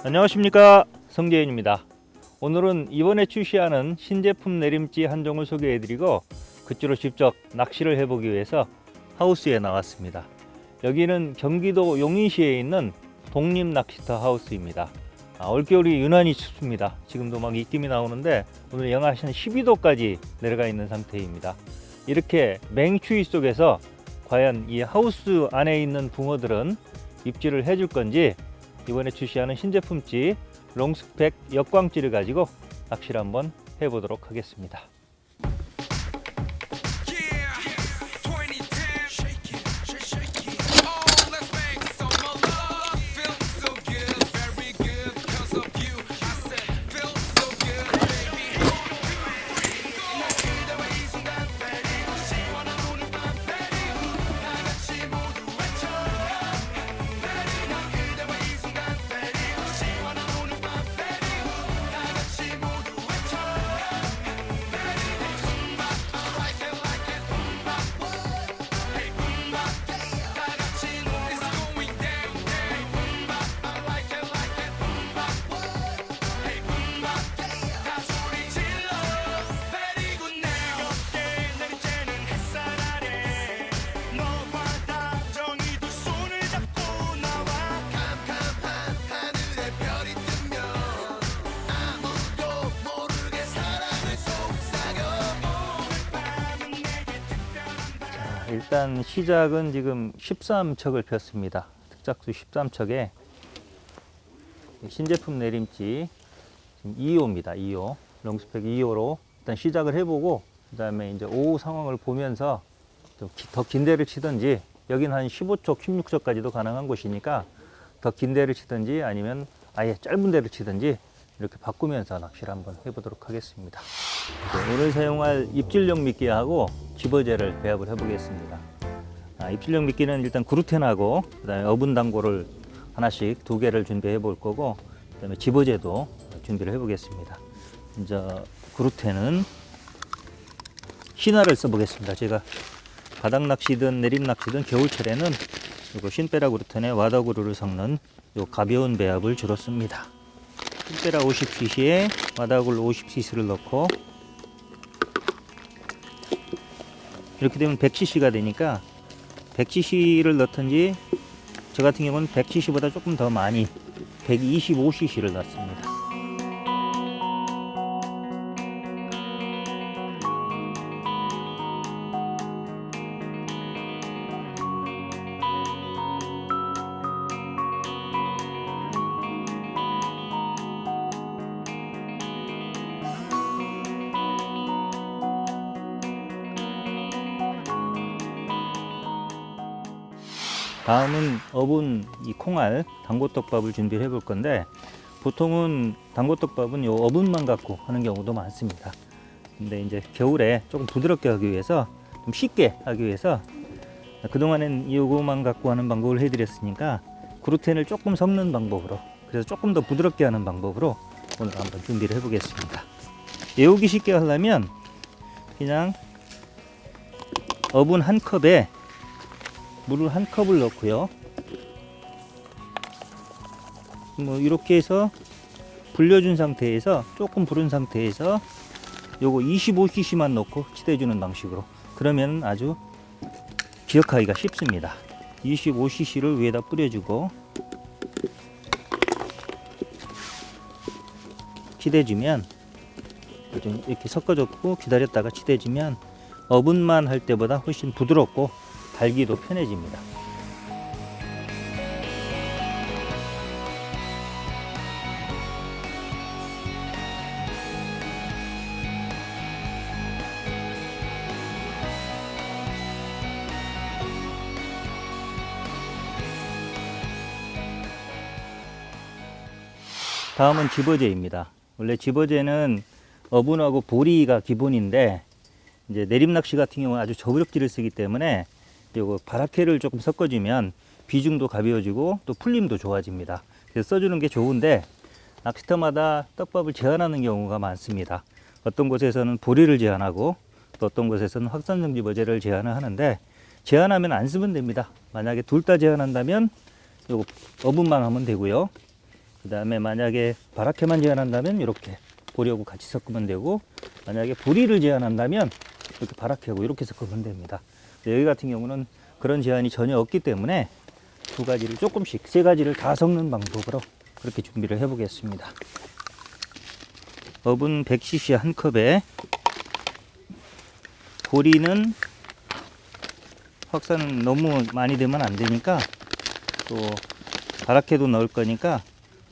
안녕하십니까, 성재인입니다. 오늘은 이번에 출시하는 신제품 내림지 한 종을 소개해 드리고 그쪽으로 직접 낚시를 해보기 위해서 하우스에 나왔습니다. 여기는 경기도 용인시에 있는 독립 낚시터 하우스입니다. 올겨울이 유난히 춥습니다. 지금도 막 입김이 나오는데 오늘 영하 12도까지 내려가 있는 상태입니다. 이렇게 맹추위 속에서 과연 이 하우스 안에 있는 붕어들은 입질을 해줄 건지 이번에 출시하는 신제품지 롱스펙 역광지를 가지고 낚시를 한번 해보도록 하겠습니다. 일단 시작은 지금 13척을 폈습니다. 특작수 13척에 신제품 내림지 지금 2호입니다. 2호 롱스펙 2호로 일단 시작을 해보고 그 다음에 이제 오후 상황을 보면서 더 긴 대를 치든지 여긴 한 15척, 16척까지도 가능한 곳이니까 더 긴 대를 치든지 아니면 아예 짧은 대를 치든지 이렇게 바꾸면서 낚시를 한번 해보도록 하겠습니다. 오늘 사용할 입질용 미끼하고 집어제를 배합을 해보겠습니다. 입질용 미끼는 일단 그루텐하고 그 다음에 어분 당고를 하나씩 2개를 준비해 볼 거고 그 다음에 집어제도 준비를 해 보겠습니다. 먼저 그루텐은 신화를 써 보겠습니다. 제가 바닥 낚시든 내림 낚시든 겨울철에는 이거 신베라 그루텐에 와다구루를 섞는 요 가벼운 배합을 주로 씁니다. 신베라 50cc에 와다구루 50cc를 넣고 이렇게 되면 100cc가 되니까 100cc를 넣든지 저 같은 경우는 100cc보다 조금 더 많이 125cc를 넣습니다. 다음은 어분 이 콩알 당고떡밥을 준비를 해볼 건데 보통은 당고떡밥은 요 어분만 갖고 하는 경우도 많습니다. 근데 이제 겨울에 조금 부드럽게 하기 위해서 좀 쉽게 하기 위해서 그동안엔 요거만 갖고 하는 방법을 해드렸으니까 그루텐을 조금 섞는 방법으로 그래서 조금 더 부드럽게 하는 방법으로 오늘 한번 준비를 해보겠습니다. 외우기 쉽게 하려면 그냥 어분 한 컵에 물을 한 컵을 넣고요. 뭐 이렇게 해서 불려준 상태에서 조금 부른 상태에서 요거 25cc만 넣고 치대주는 방식으로 그러면 아주 기억하기가 쉽습니다. 25cc를 위에다 뿌려주고 치대주면 좀 이렇게 섞어줬고 기다렸다가 치대주면 어분만 할 때보다 훨씬 부드럽고 달기도 편해집니다. 다음은 집어제입니다. 원래 집어제는 어분하고 보리가 기본인데 이제 내림낚시 같은 경우는 아주 저부력질을 쓰기 때문에 요거 바라케를 조금 섞어주면 비중도 가벼워지고 또 풀림도 좋아집니다. 그래서 써주는 게 좋은데 낚시터마다 떡밥을 제한하는 경우가 많습니다. 어떤 곳에서는 보리를 제한하고 또 어떤 곳에서는 확산정지버제를 제한을 하는데, 제한하면 안 쓰면 됩니다. 만약에 둘 다 제한한다면 요거 어분만 하면 되고요. 그 다음에 만약에 바라케만 제한한다면 이렇게 보리하고 같이 섞으면 되고, 만약에 보리를 제한한다면 이렇게 바라케하고 이렇게 섞으면 됩니다. 여기 같은 경우는 그런 제한이 전혀 없기 때문에 두 가지를 조금씩, 세 가지를 다 섞는 방법으로 그렇게 준비를 해 보겠습니다. 어분 100cc 한 컵에 보리는 확산은 너무 많이 되면 안 되니까, 또 바라케도 넣을 거니까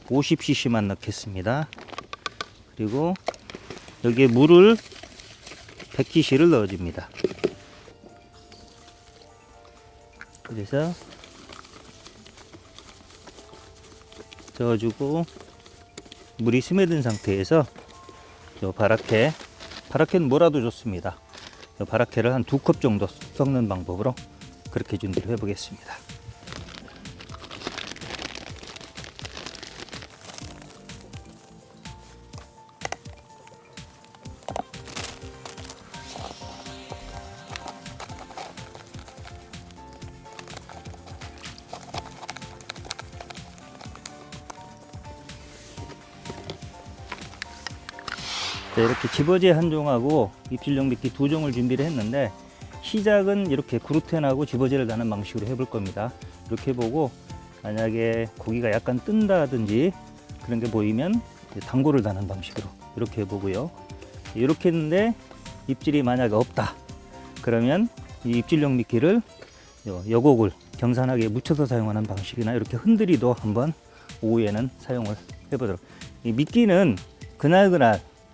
50cc만 넣겠습니다. 그리고 여기에 물을 100cc를 넣어줍니다. 그래서 저어주고 물이 스며든 상태에서 요 바라케는 뭐라도 좋습니다. 요 바라케를 한 2컵 정도 섞는 방법으로 그렇게 준비를 해 보겠습니다. 자, 이렇게 집어제 한 종하고 입질용 미끼 2종을 준비를 했는데, 시작은 이렇게 그루텐하고 집어제를 다는 방식으로 해볼 겁니다. 이렇게 해보고 만약에 고기가 약간 뜬다든지 그런 게 보이면 당고를 다는 방식으로 이렇게 해보고요. 이렇게 했는데 입질이 만약에 없다 그러면 이 입질용 미끼를 여곡을 경산하게 묻혀서 사용하는 방식이나 이렇게 흔들이도 한번 오후에는 사용을 해보도록. 이 미끼는 그날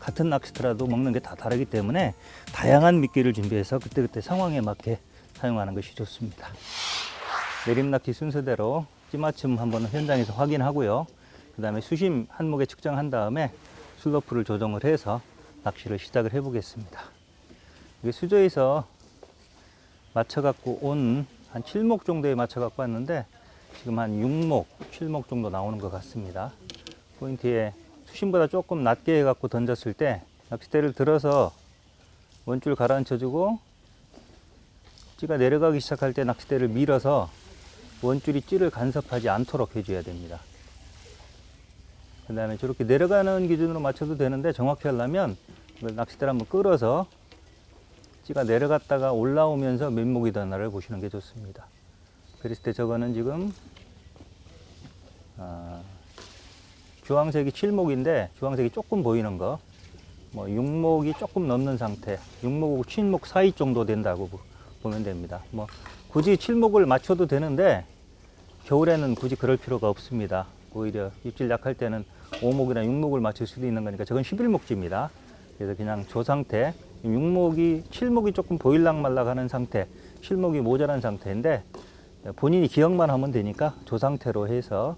같은 낚시터라도 먹는 게 다 다르기 때문에 다양한 미끼를 준비해서 그때그때 상황에 맞게 사용하는 것이 좋습니다. 내림낚시 순서대로 찌맞춤 한번 현장에서 확인하고요. 그 다음에 수심 한목에 측정한 다음에 슬로프를 조정을 해서 낚시를 시작을 해 보겠습니다. 이게 수조에서 맞춰갖고 온 한 7목 정도에 맞춰갖고 왔는데, 지금 한 6목, 7목 정도 나오는 것 같습니다. 포인트에 수심보다 조금 낮게 해갖고 던졌을 때 낚싯대를 들어서 원줄 가라앉혀주고, 찌가 내려가기 시작할 때 낚싯대를 밀어서 원줄이 찌를 간섭하지 않도록 해줘야 됩니다. 그 다음에 저렇게 내려가는 기준으로 맞춰도 되는데, 정확히 하려면 낚싯대를 한번 끌어서 찌가 내려갔다가 올라오면서 몇 목이 되나를 보시는 게 좋습니다. 그랬을 때 저거는 지금 주황색이 7목인데 주황색이 조금 보이는 거, 뭐 6목이 조금 넘는 상태, 6목하고 7목 사이 정도 된다고 보면 됩니다. 뭐 굳이 7목을 맞춰도 되는데 겨울에는 굳이 그럴 필요가 없습니다. 오히려 입질 약할 때는 5목이나 6목을 맞출 수도 있는 거니까 저건 11목지입니다. 그래서 그냥 저 상태, 7목이 조금 보일락말락 하는 상태, 7목이 모자란 상태인데 본인이 기억만 하면 되니까 저 상태로 해서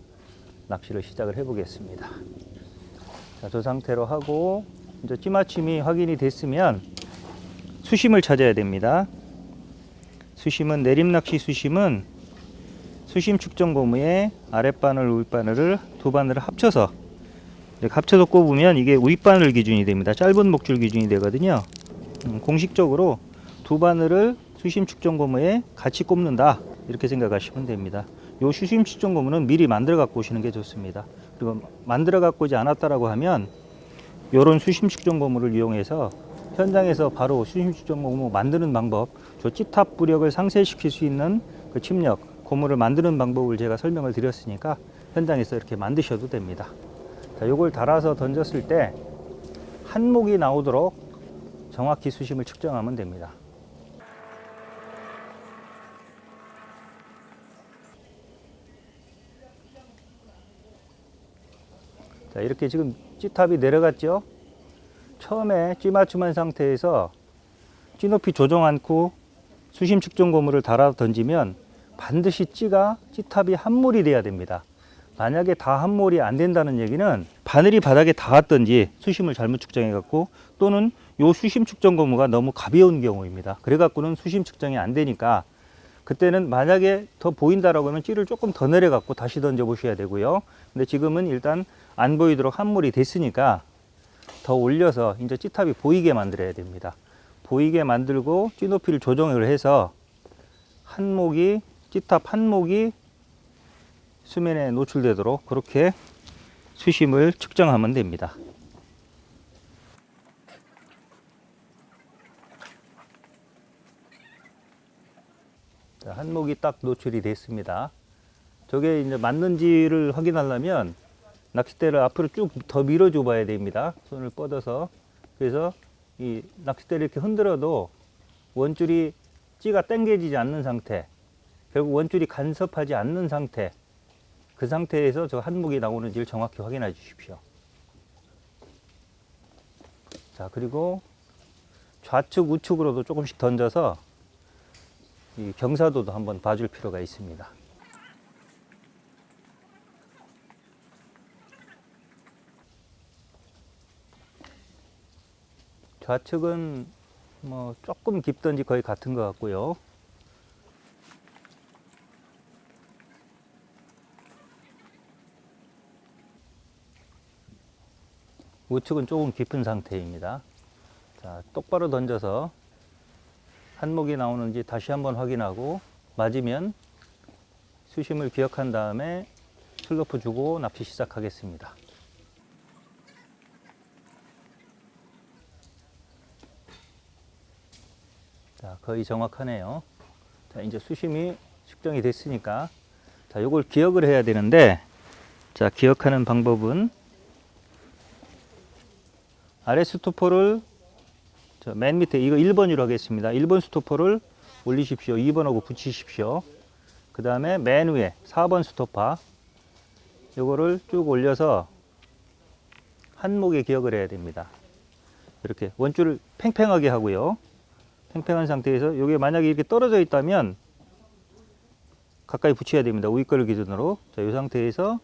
낚시를 시작을 해 보겠습니다. 자, 저 상태로 하고 이제 찌맞춤이 확인이 됐으면 수심을 찾아야 됩니다. 수심은 내림낚시 수심은 수심 측정 고무에 아랫바늘, 윗바늘을 두 바늘을 합쳐서 이렇게 합쳐서 꼽으면 이게 윗바늘 기준이 됩니다. 짧은 목줄 기준이 되거든요. 공식적으로 두 바늘을 수심 측정 고무에 같이 꼽는다 이렇게 생각하시면 됩니다. 요 수심 측정 고무는 미리 만들어 갖고 오시는 게 좋습니다. 그리고 만들어 갖고 오지 않았다라고 하면 요런 수심 측정 고무를 이용해서 현장에서 바로 수심 측정 고무 만드는 방법, 저 찌탑 부력을 상쇄시킬 수 있는 그 침력 고무를 만드는 방법을 제가 설명을 드렸으니까 현장에서 이렇게 만드셔도 됩니다. 자, 요걸 달아서 던졌을 때 한 목이 나오도록 정확히 수심을 측정하면 됩니다. 자, 이렇게 지금 찌탑이 내려갔죠. 처음에 찌맞춤한 상태에서 찌높이 조정 않고 수심 측정 고무를 달아 던지면 반드시 찌탑이 한 몰이 돼야 됩니다. 만약에 다 한 몰이 안 된다는 얘기는 바늘이 바닥에 닿았든지 수심을 잘못 측정해 갖고, 또는 요 수심 측정 고무가 너무 가벼운 경우입니다. 그래 갖고는 수심 측정이 안 되니까 그때는 만약에 더 보인다라고 하면 찌를 조금 더 내려 갖고 다시 던져 보셔야 되고요. 근데 지금은 일단 안 보이도록 한 몰이 됐으니까 더 올려서 이제 찌탑이 보이게 만들어야 됩니다. 보이게 만들고 찌높이를 조정을 해서 찌탑 한 목이 수면에 노출되도록 그렇게 수심을 측정하면 됩니다. 자, 한 목이 딱 노출이 됐습니다. 저게 이제 맞는지를 확인하려면 낚싯대를 앞으로 쭉 더 밀어줘 봐야 됩니다. 손을 뻗어서. 그래서 이 낚싯대를 이렇게 흔들어도 원줄이 찌가 당겨지지 않는 상태, 결국 원줄이 간섭하지 않는 상태, 그 상태에서 저 한목이 나오는지를 정확히 확인해 주십시오. 자, 그리고 좌측 우측으로도 조금씩 던져서 이 경사도도 한번 봐줄 필요가 있습니다. 좌측은 뭐 조금 깊든지 거의 같은 것 같고요. 우측은 조금 깊은 상태입니다. 자, 똑바로 던져서 한목이 나오는지 다시 한번 확인하고 맞으면 수심을 기억한 다음에 슬로프 주고 납치 시작하겠습니다. 자, 거의 정확하네요. 자, 이제 수심이 측정이 됐으니까 자, 요걸 기억을 해야 되는데, 자, 기억하는 방법은 아래 스토퍼를 맨 밑에 이거 1번으로 하겠습니다. 1번 스토퍼를 올리십시오. 2번하고 붙이십시오. 그 다음에 맨 위에 4번 스토퍼 요거를 쭉 올려서 한목에 기억을 해야 됩니다. 이렇게 원줄을 팽팽하게 하고요. 팽팽한 상태에서 요게 만약에 이렇게 떨어져 있다면 가까이 붙여야 됩니다. 위 거를 기준으로. 자, 이 상태에서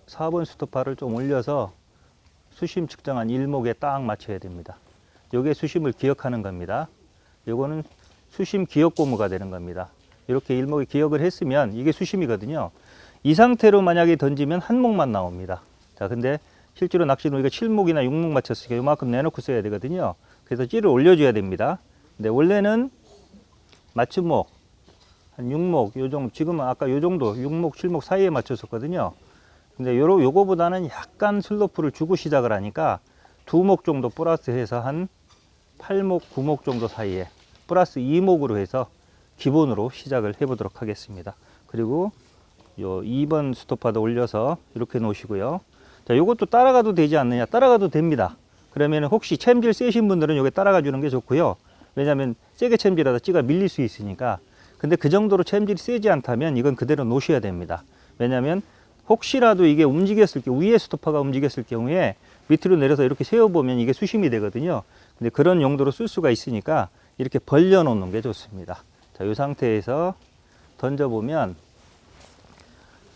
4번 스토퍼를 좀 올려서 수심 측정한 일목에 딱 맞춰야 됩니다. 요게 수심을 기억하는 겁니다. 요거는 수심 기억 고무가 되는 겁니다. 이렇게 일목에 기억을 했으면 이게 수심이거든요. 이 상태로 만약에 던지면 한목만 나옵니다. 자, 근데 실제로 낚시는 우리가 7목이나 6목 맞췄으니까 요만큼 내놓고 써야 되거든요. 그래서 찌를 올려줘야 됩니다. 근데 원래는 맞춤목 한 6목 요 정도, 지금은 아까 요 정도 6목 7목 사이에 맞췄었거든요. 근데 요거보다는 약간 슬로프를 주고 시작을 하니까 2목 정도 플러스 해서 한 8목 9목 정도 사이에 플러스 2목으로 해서 기본으로 시작을 해 보도록 하겠습니다. 그리고 요 2번 스토퍼도 올려서 이렇게 놓으시고요. 자, 요것도 따라가도 되지 않느냐? 따라가도 됩니다. 그러면 혹시 챔질 세신 분들은 요게 따라가 주는 게 좋고요. 왜냐하면 세게 챔질하다 찌가 밀릴 수 있으니까. 근데 그 정도로 챔질이 세지 않다면 이건 그대로 놓으셔야 됩니다. 왜냐하면 혹시라도 이게 움직였을 경우, 위에 스토퍼가 움직였을 경우에 밑으로 내려서 이렇게 세워보면 이게 수심이 되거든요. 근데 그런 용도로 쓸 수가 있으니까 이렇게 벌려 놓는 게 좋습니다. 자, 이 상태에서 던져보면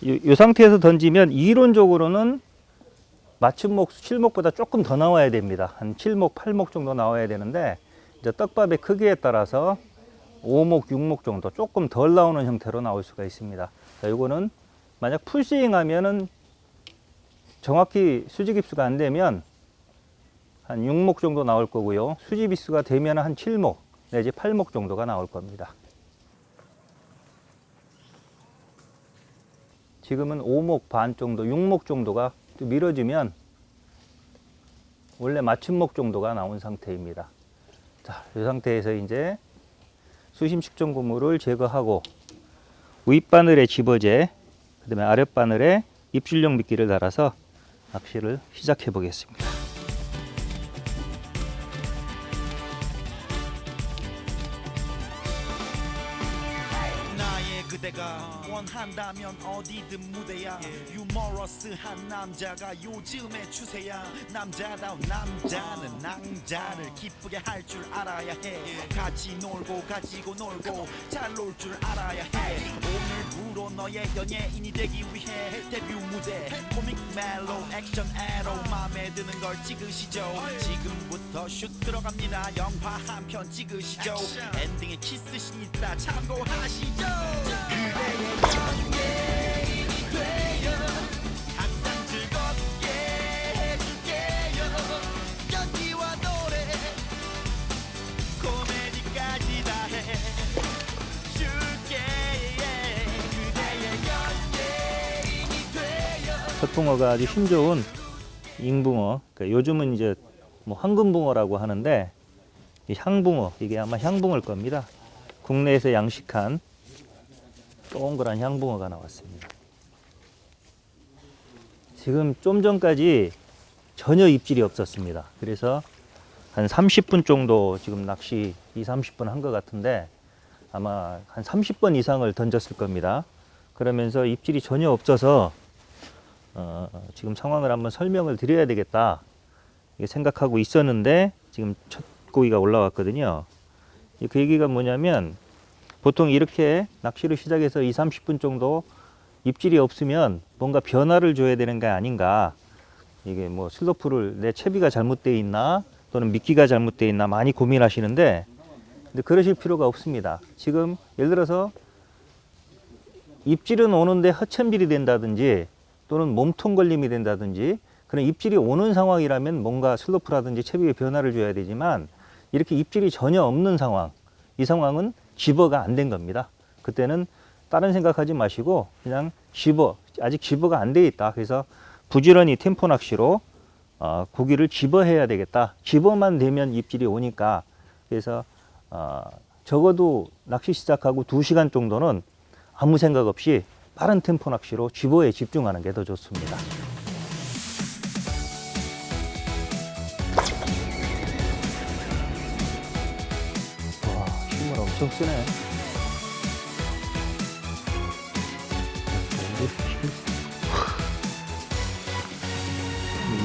이 상태에서 던지면 이론적으로는 맞춤목, 7목보다 조금 더 나와야 됩니다. 한 7목, 8목 정도 나와야 되는데 이제 떡밥의 크기에 따라서 5목, 6목 정도 조금 덜 나오는 형태로 나올 수가 있습니다. 자, 이거는 만약 풀스윙 하면은 정확히 수직 입수가 안 되면 한 6목 정도 나올 거고요. 수직 입수가 되면 한 7목 내지 8목 정도가 나올 겁니다. 지금은 5목 반 정도, 6목 정도가 밀어주면 원래 맞춤목 정도가 나온 상태입니다. 자, 이 상태에서 이제 수심 측정 고무를 제거하고 윗바늘에 집어제, 그 다음에 아랫바늘에 입출용 미끼를 달아서 낚시를 시작해 보겠습니다. 그대가 원한다면 어디든 무대야 유머러스한 남자가 요즘의 추세야 남자다운 남자는 낭자를 기쁘게 할 줄 알아야 해 같이 놀고 가지고 놀고 잘 놀 줄 알아야 해 오늘부로 너의 연예인이 되기 위해 데뷔 무대 코믹 멜로 액션 에로 마음에 드는 걸 찍으시죠 지금부터 슛 들어갑니다 영화 한 편 찍으시죠 엔딩에 키스씬 있다 참고하시죠 그대의 연예인이 되어 항상 즐겁게 젖붕어가 아주 힘 좋은 잉붕어. 그러니까 요즘은 이제 뭐 황금붕어라고 하는데 이 향붕어, 이게 아마 향붕어일 겁니다. 국내에서 양식한 동그란 향붕어가 나왔습니다. 지금 좀 전까지 전혀 입질이 없었습니다. 그래서 한 30분 정도 지금 낚시 30분 한 것 같은데 아마 한 30번 이상을 던졌을 겁니다. 그러면서 입질이 전혀 없어서 지금 상황을 한번 설명을 드려야 되겠다 이렇게 생각하고 있었는데 지금 첫 고기가 올라왔거든요. 그 얘기가 뭐냐면 보통 이렇게 낚시를 시작해서 30분 정도 입질이 없으면 뭔가 변화를 줘야 되는 게 아닌가. 이게 뭐 슬로프를 내 채비가 잘못되어 있나 또는 미끼가 잘못되어 있나 많이 고민하시는데 근데 그러실 필요가 없습니다. 지금 예를 들어서 입질은 오는데 허천질이 된다든지 또는 몸통 걸림이 된다든지 그런 입질이 오는 상황이라면 뭔가 슬로프라든지 채비에 변화를 줘야 되지만 이렇게 입질이 전혀 없는 상황, 이 상황은 집어가 안 된 겁니다. 그때는 다른 생각하지 마시고 그냥 아직 집어가 안 돼 있다. 그래서 부지런히 템포 낚시로 고기를 집어해야 되겠다. 집어만 되면 입질이 오니까 그래서 적어도 낚시 시작하고 2시간 정도는 아무 생각 없이 빠른 템포 낚시로 집어에 집중하는 게 더 좋습니다. 와, 힘을 엄청 쓰네.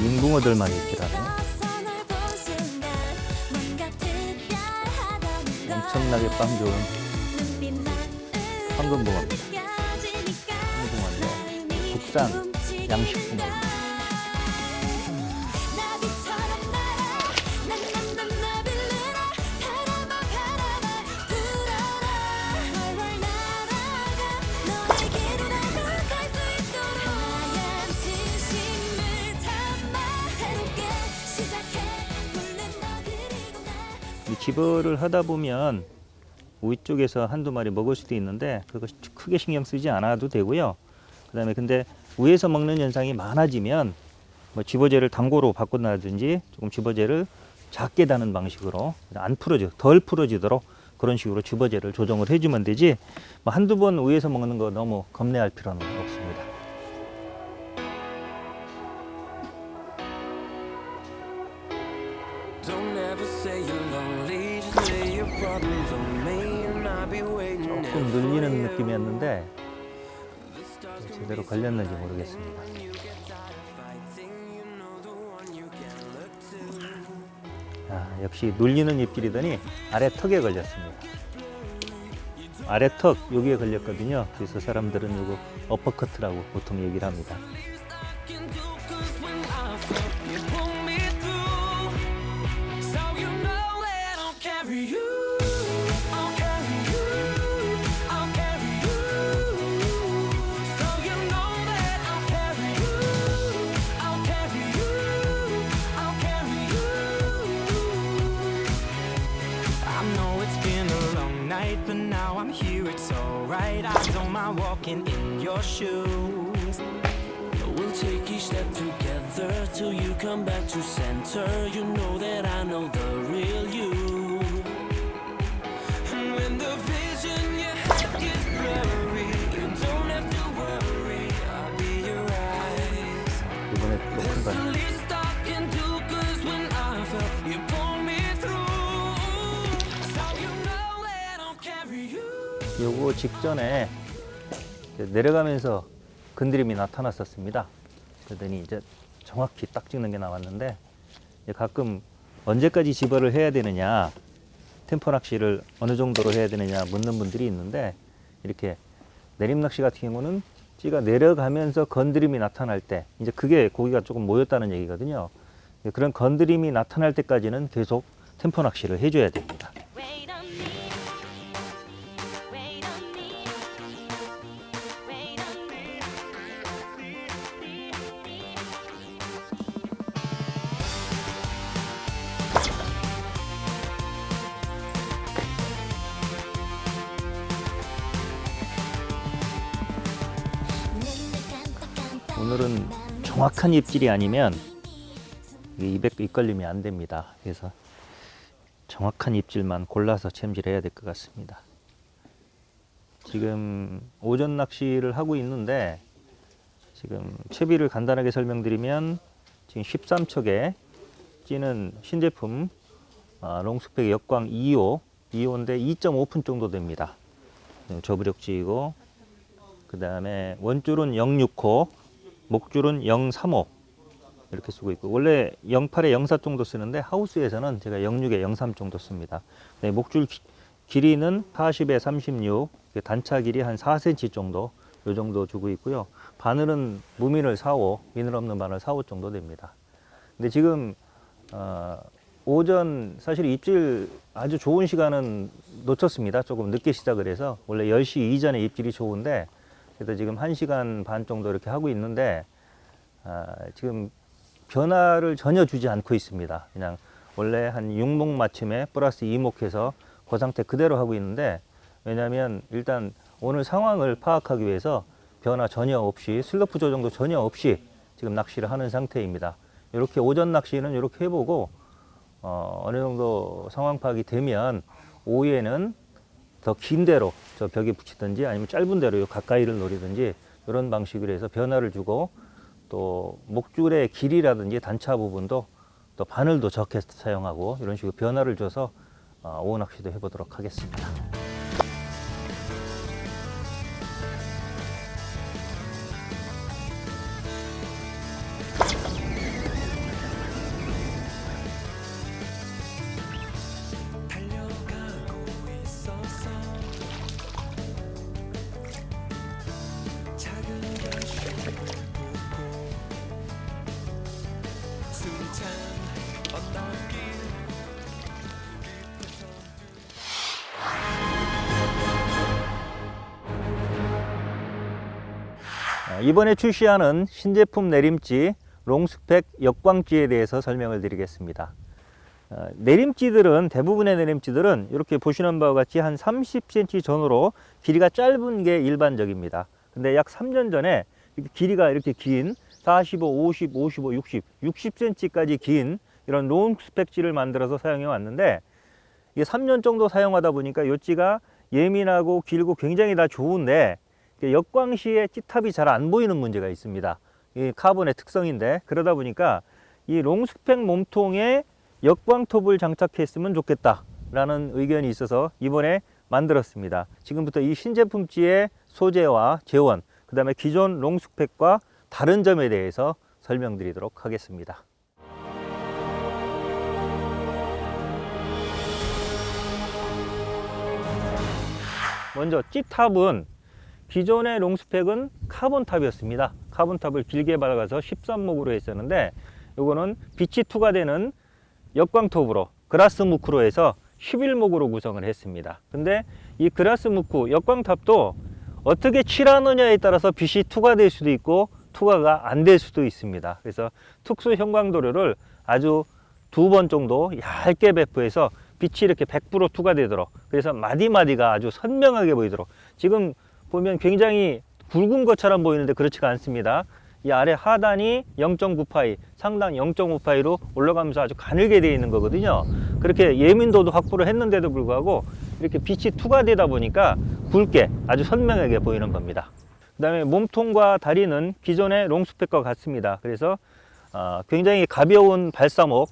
잉붕어들만 입질하네. 엄청나게 빵 좋은 황금붕어입니다. 황금붕어인데 국산 양식붕어입니다. 집어를 하다 보면 위쪽에서 한두 마리 먹을 수도 있는데 그거 크게 신경 쓰지 않아도 되고요. 그 다음에 근데 위에서 먹는 현상이 많아지면 뭐 집어제를 단고로 바꾼다든지 조금 집어제를 작게 다는 방식으로 덜 풀어지도록 그런 식으로 집어제를 조정을 해주면 되지 뭐 한두 번 위에서 먹는 거 너무 겁내할 필요는 없습니다. 조금 눌리는 느낌이었는데 제대로 걸렸는지 모르겠습니다. 역시 눌리는 입질이더니 아래 턱에 걸렸습니다. 아래 턱 여기에 걸렸거든요. 그래서 사람들은 이거 어퍼커트라고 보통 얘기를 합니다. But now I'm here, it's alright. I don't mind walking in your shoes. We'll take each step together till you come back to center. You know that I know the real you. And when the vision you have gets blurry, you don't have to worry. I'll be your eyes. 이번에 또 큰 건. There's the least I can do, 'cause when I fell, you pulled me through. So you know that I'll carry you. 요거 직전에 내려가면서 건드림이 나타났었습니다. 그러더니 이제 정확히 딱 찍는 게 나왔는데 가끔 언제까지 집어를 해야 되느냐, 템포 낚시를 어느 정도로 해야 되느냐 묻는 분들이 있는데 이렇게 내림 낚시 같은 경우는 찌가 내려가면서 건드림이 나타날 때 이제 그게 고기가 조금 모였다는 얘기거든요. 그런 건드림이 나타날 때까지는 계속 템포 낚시를 해줘야 됩니다. 오늘은 정확한 입질이 아니면 이게 200도 입걸림이 안 됩니다. 그래서 정확한 입질만 골라서 챔질해야 될 것 같습니다. 지금 오전 낚시를 하고 있는데 지금 채비를 간단하게 설명드리면 지금 13척에 찌는 신제품 롱스펙 역광 2호인데 2.5푼 정도 됩니다. 저부력지이고 그 다음에 원줄은 0.6호, 목줄은 0.3호 이렇게 쓰고 있고, 원래 0.8에 0.4 정도 쓰는데 하우스에서는 제가 0.6에 0.3 정도 씁니다. 네, 목줄 길이는 40에 36, 단차 길이 한 4cm 정도, 요 정도 주고 있고요. 바늘은 무미늘 4호, 미늘 없는 바늘 4호 정도 됩니다. 근데 지금 오전 사실 입질 아주 좋은 시간은 놓쳤습니다. 조금 늦게 시작을 해서 원래 10시 이전에 입질이 좋은데 그래도 지금 1시간 반 정도 이렇게 하고 있는데 지금 변화를 전혀 주지 않고 있습니다. 그냥 원래 한 6목 맞춤에 플러스 2목해서 그 상태 그대로 하고 있는데, 왜냐하면 일단 오늘 상황을 파악하기 위해서 변화 전혀 없이 슬로프 조정도 전혀 없이 지금 낚시를 하는 상태입니다. 이렇게 오전 낚시는 이렇게 해보고 어느 정도 상황 파악이 되면 오후에는 더 긴 대로 저 벽에 붙이든지 아니면 짧은 대로 가까이를 노리든지 이런 방식으로 해서 변화를 주고, 또 목줄의 길이라든지 단차 부분도 또 바늘도 적게 사용하고 이런 식으로 변화를 줘서 오후 낚시도 해보도록 하겠습니다. 달려가고 있었어. 작은 결심을 묻고 숨찬 언덕길 이번에 출시하는 신제품 내림찌 롱스펙 역광찌에 대해서 설명을 드리겠습니다. 내림찌들은, 대부분의 내림찌들은 이렇게 보시는 바와 같이 한 30cm 전후로 길이가 짧은 게 일반적입니다. 근데 약 3년 전에 길이가 이렇게 긴 45, 50, 55, 60, 60cm까지 긴 이런 롱스펙찌를 만들어서 사용해 왔는데, 이게 3년 정도 사용하다 보니까 이 찌가 예민하고 길고 굉장히 다 좋은데 역광 시에 찌탑이 잘 안 보이는 문제가 있습니다. 이 카본의 특성인데, 그러다 보니까 이 롱스펙 몸통에 역광톱을 장착했으면 좋겠다 라는 의견이 있어서 이번에 만들었습니다. 지금부터 이 신제품찌의 소재와 재원, 그 다음에 기존 롱스펙과 다른 점에 대해서 설명드리도록 하겠습니다. 먼저 찌탑은 기존의 롱스펙은 카본탑이었습니다. 카본탑을 길게 박아서 13목으로 했었는데, 이거는 빛이 투과되는 역광톱으로 그라스 무크로 해서 11목으로 구성을 했습니다. 근데 이 그라스 무크 역광탑도 어떻게 칠하느냐에 따라서 빛이 투과될 수도 있고 투과가 안 될 수도 있습니다. 그래서 특수 형광도료를 아주 2번 정도 얇게 배포해서 빛이 이렇게 100% 투과되도록, 그래서 마디마디가 아주 선명하게 보이도록, 지금 보면 굉장히 굵은 것처럼 보이는데 그렇지가 않습니다. 이 아래 하단이 0.9파이, 상단 0.5파이로 올라가면서 아주 가늘게 되어 있는 거거든요. 그렇게 예민도도 확보를 했는데도 불구하고 이렇게 빛이 투과되다 보니까 굵게 아주 선명하게 보이는 겁니다. 그 다음에 몸통과 다리는 기존의 롱스펙과 같습니다. 그래서 굉장히 가벼운 발사목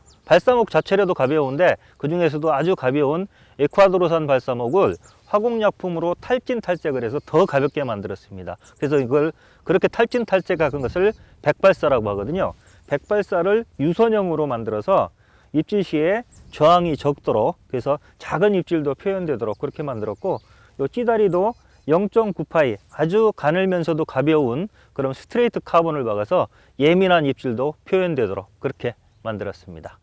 자체라도 가벼운데 그 중에서도 아주 가벼운 에콰도르산 발사목을 화공약품으로 탈진 탈색을 해서 더 가볍게 만들었습니다. 그래서 이걸 그렇게 탈진 탈색한 것을 백발사라고 하거든요. 백발사를 유선형으로 만들어서 입질 시에 저항이 적도록, 그래서 작은 입질도 표현되도록 그렇게 만들었고, 이 찌다리도 0.9파이 아주 가늘면서도 가벼운 그런 스트레이트 카본을 박아서 예민한 입질도 표현되도록 그렇게 만들었습니다.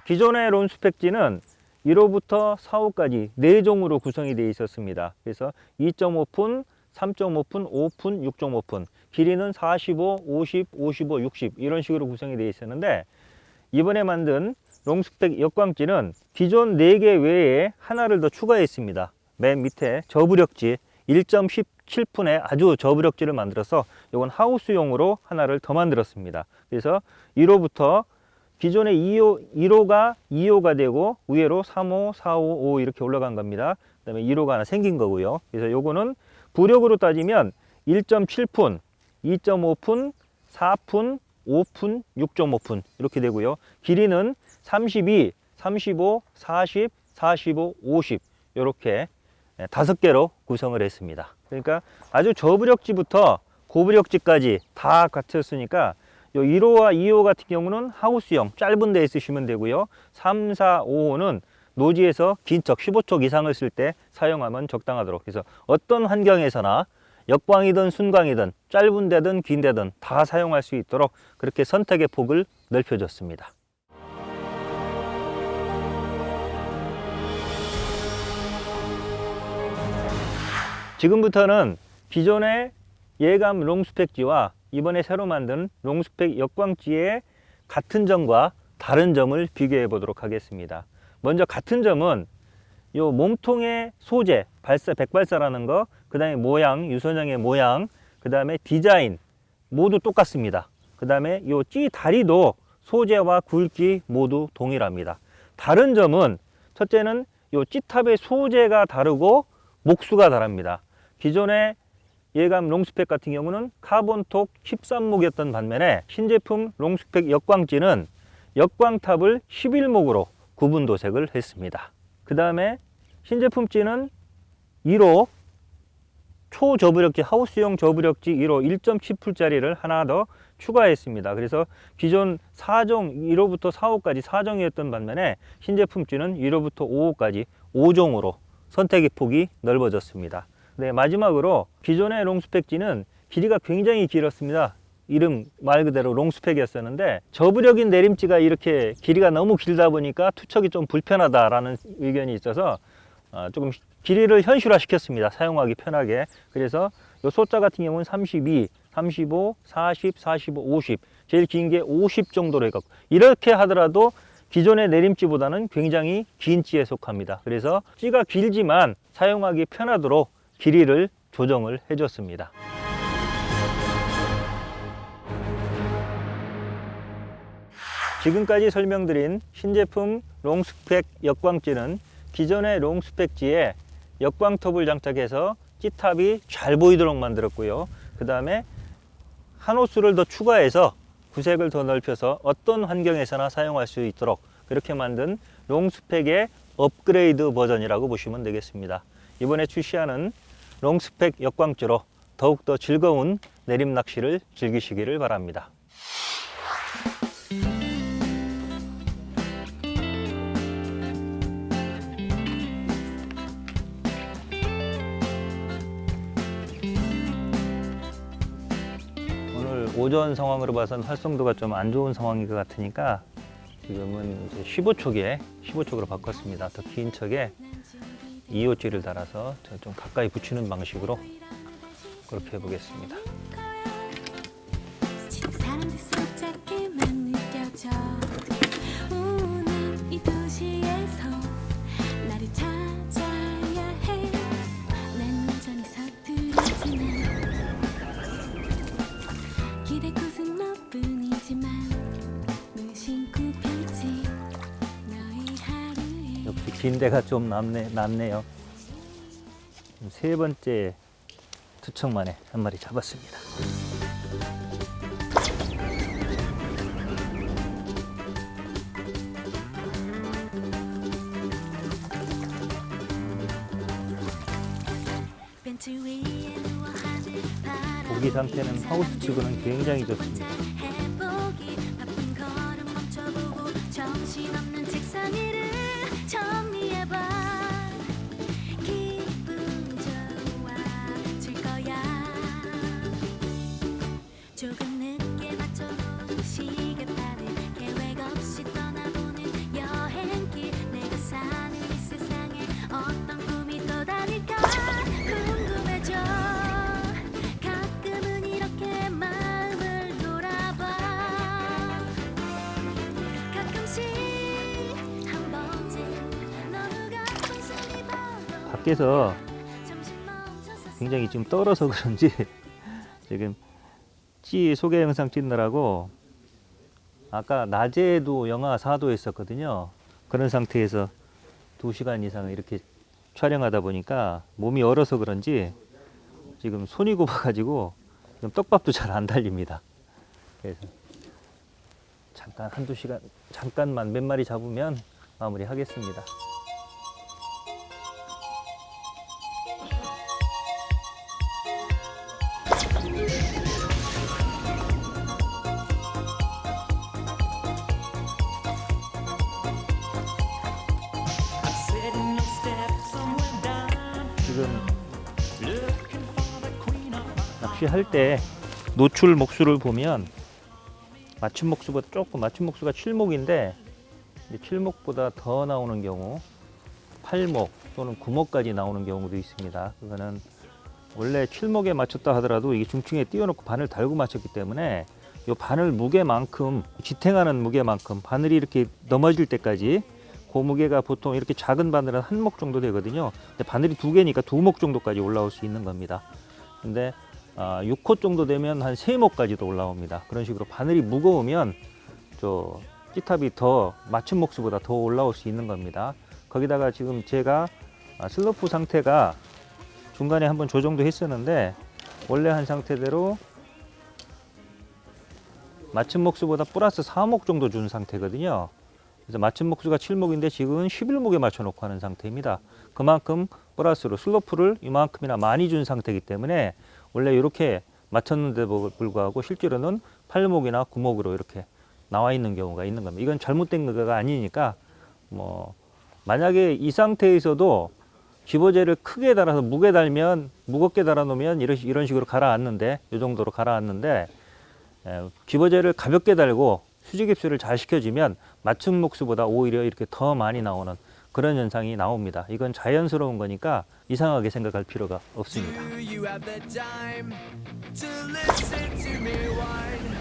기존의 론스펙지는 1호부터 4호까지 4종으로 구성이 되어 있었습니다. 그래서 2.5푼, 3.5푼, 5푼, 6.5푼, 길이는 45, 50, 55, 60 이런 식으로 구성이 되어 있었는데, 이번에 만든 롱스펙 역광찌는 기존 4개 외에 하나를 더 추가했습니다. 맨 밑에 저부력지 1.17푼의 아주 저부력지를 만들어서 이건 하우스용으로 하나를 더 만들었습니다. 그래서 1호부터 기존의 1호가 2호가 되고 위로 3호, 4호, 5 이렇게 올라간 겁니다. 그 다음에 1호가 하나 생긴 거고요. 그래서 요거는 부력으로 따지면 1.7푼, 2.5푼, 4푼, 5푼, 6.5푼 이렇게 되고요. 길이는 32, 35, 40, 45, 50 이렇게 5개로 구성을 했습니다. 그러니까 아주 저부력지부터 고부력지까지 다 갖췄으니까 요 1호와 2호 같은 경우는 하우스용 짧은 데 쓰시면 되고요. 3, 4, 5호는 노지에서 긴 척 15촉 이상을 쓸 때 사용하면 적당하도록. 그래서 어떤 환경에서나 역광이든 순광이든 짧은 데든 긴 데든 다 사용할 수 있도록 그렇게 선택의 폭을 넓혀줬습니다. 지금부터는 기존의 예감 롱스펙지와 이번에 새로 만든 롱스펙 역광지의 같은 점과 다른 점을 비교해 보도록 하겠습니다. 먼저 같은 점은 요 몸통의 소재, 발사, 백발사라는 거, 그 다음에 모양, 유선형의 모양, 그 다음에 디자인 모두 똑같습니다. 그 다음에 요 찌 다리도 소재와 굵기 모두 동일합니다. 다른 점은 첫째는 요 찌탑의 소재가 다르고 목수가 다릅니다. 기존의 예감 롱스펙 같은 경우는 카본톡 13목이었던 반면에 신제품 롱스펙 역광찌는 역광탑을 11목으로 구분 도색을 했습니다. 그 다음에 신제품 찌는 1호 초저부력지 하우스용 저부력지 1호 1.10풀짜리를 하나 더 추가했습니다. 그래서 기존 4종 1호부터 4호까지 4종이었던 반면에 신제품찌는 1호부터 5호까지 5종으로 선택의 폭이 넓어졌습니다. 네, 마지막으로 기존의 롱스펙지는 길이가 굉장히 길었습니다. 이름 말 그대로 롱스펙이었었는데 저부력인 내림지가 이렇게 길이가 너무 길다 보니까 투척이 좀 불편하다라는 의견이 있어서 조금 길이를 현실화 시켰습니다. 사용하기 편하게. 그래서 이 소자 같은 경우는 32, 35, 40, 45, 50 제일 긴 게 50 정도로 해갖고 이렇게 하더라도 기존의 내림지보다는 굉장히 긴 찌에 속합니다. 그래서 찌가 길지만 사용하기 편하도록 길이를 조정을 해줬습니다. 지금까지 설명드린 신제품 롱스펙 역광찌는 기존의 롱스펙지에 역광톱을 장착해서 찌탑이 잘 보이도록 만들었고요. 그 다음에 한 호수를 더 추가해서 구색을 더 넓혀서 어떤 환경에서나 사용할 수 있도록 그렇게 만든 롱스펙의 업그레이드 버전이라고 보시면 되겠습니다. 이번에 출시하는 롱스펙 역광찌로 더욱더 즐거운 내림 낚시를 즐기시기를 바랍니다. 오늘 오전 상황으로 봐서는 활성도가 좀 안 좋은 상황인 것 같으니까 지금은 이제 15촉으로 바꿨습니다. 더 긴 척에 2호찌를 달아서 좀 가까이 붙이는 방식으로 그렇게 해보겠습니다. 사람들 손잡기만 느껴져 우는 이 도시에서 나를 찾아야 해. 난 여전히 서투르지만 기대 곳은 너뿐이지만 무심코 펼친 너의 하루에 역시 긴 데가 좀 남네요. 세 번째 투척 만에 한 마리 잡았습니다. 벤치 위에 누워 하늘 바라보고 고기 상태는 하우스 치고는 굉장히 좋습니다. 해보기 바쁜 걸음 멈춰보고 정신없는 책상 위를 정리해봐. 기분 좋아질 거야. 조금 늦게 맞춰놓은 시계판을 계획 없이 떠나보는 여행길. 내가 사는 이 세상에 어떤 꿈이 떠다닐까 궁금해져. 가끔은 이렇게 마음을 돌아봐. 가끔씩 한 번쯤 너무 가쁜 손이 밖에서 굉장히 지금 떨어서 그런지 지금 찌 소개 영상 찍느라고 아까 낮에도 영하 4도 했었거든요. 그런 상태에서 2시간 이상 이렇게 촬영하다 보니까 몸이 얼어서 그런지 지금 손이 굽어가지고 지금 떡밥도 잘 안 달립니다. 그래서 잠깐 한두 시간 잠깐만 몇 마리 잡으면 마무리 하겠습니다. Sitting on steps somewhere down, 지금 looking for the queen of my 낚시할 때 노출 목수를 보면 맞춤 목수보다 조금 맞춤 목수가 7목인데 7목보다 더 나오는 경우 8목 또는 9목까지 나오는 경우도 있습니다. 그거는 원래 7목에 맞췄다 하더라도 이게 중층에 띄워놓고 바늘 달고 맞췄기 때문에 이 바늘 무게만큼 지탱하는 무게만큼 바늘이 이렇게 넘어질 때까지 그 무게가 보통 이렇게 작은 바늘은 한 목 정도 되거든요. 근데 바늘이 2개니까 2목 정도까지 올라올 수 있는 겁니다. 근데 6호 정도 되면 한 3목까지도 올라옵니다. 그런 식으로 바늘이 무거우면 저 찌탑이 더 맞춤 목수보다 더 올라올 수 있는 겁니다. 거기다가 지금 제가 슬로프 상태가 중간에 한번 조정도 했었는데 원래 한 상태대로 맞춤 목수보다 플러스 4목 정도 준 상태거든요. 그래서 맞춤 목수가 7목인데 지금은 11목에 맞춰놓고 하는 상태입니다. 그만큼 플러스로 슬로프를 이만큼이나 많이 준 상태이기 때문에 원래 이렇게 맞췄는데도 불구하고 실제로는 8목이나 9목으로 이렇게 나와 있는 경우가 있는 겁니다. 이건 잘못된 거가 아니니까 뭐 만약에 이 상태에서도 집어제를 크게 달아서 무게 달면 무겁게 달아 놓으면 이런 식으로 가라앉는데 이 정도로 가라앉는데 집어제를 가볍게 달고 수지 깁스를 잘 시켜주면 맞춤 목수보다 오히려 이렇게 더 많이 나오는 그런 현상이 나옵니다. 이건 자연스러운 거니까 이상하게 생각할 필요가 없습니다. Do you have the time to listen to me whine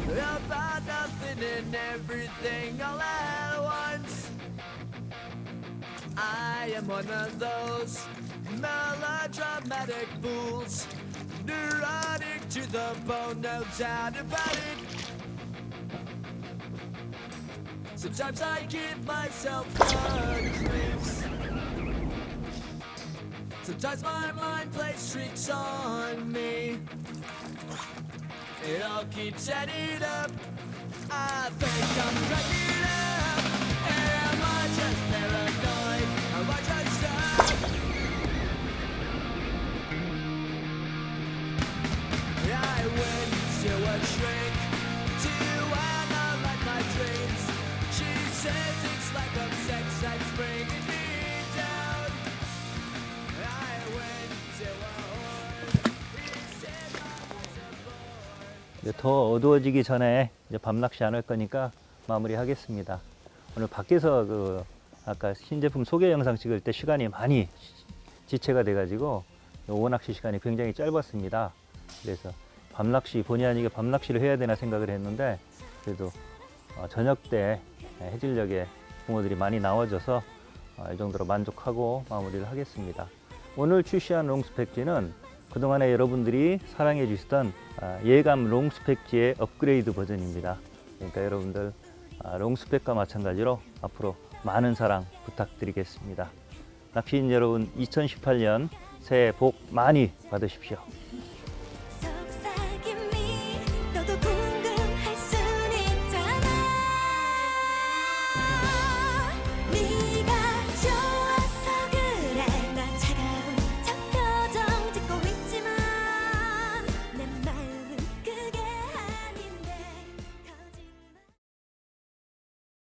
about nothing and everything all at once? I am one of those melodramatic fools, neurotic to the bone, no doubt about it. Sometimes I give myself the creeps. Sometimes my mind plays tricks on me. It all keeps adding up. I think I'm cracking up. Am I just paranoid? Am I just stuck? I went to a shrink to analyze my dreams. She says it's like a sex that's bringing me down. I went to a whore. He said I was a boy. 이제 더 어두워지기 전에 이제 밤낚시 안 할 거니까 마무리하겠습니다. 오늘 밖에서 그 아까 신제품 소개 영상 찍을 때 시간이 많이 지체가 돼가지고 오낚시 시간이 굉장히 짧았습니다. 그래서 밤낚시 본의 아니게 밤낚시를 해야 되나 생각을 했는데 그래도 저녁 때 해질녘에 붕어들이 많이 나와줘서 이 정도로 만족하고 마무리를 하겠습니다. 오늘 출시한 롱스펙지는 그동안에 여러분들이 사랑해 주시던 예감 롱스펙지의 업그레이드 버전입니다. 그러니까 여러분들 롱스펙과 마찬가지로 앞으로 많은 사랑 부탁드리겠습니다. 낚시인 여러분 2018년 새해 복 많이 받으십시오.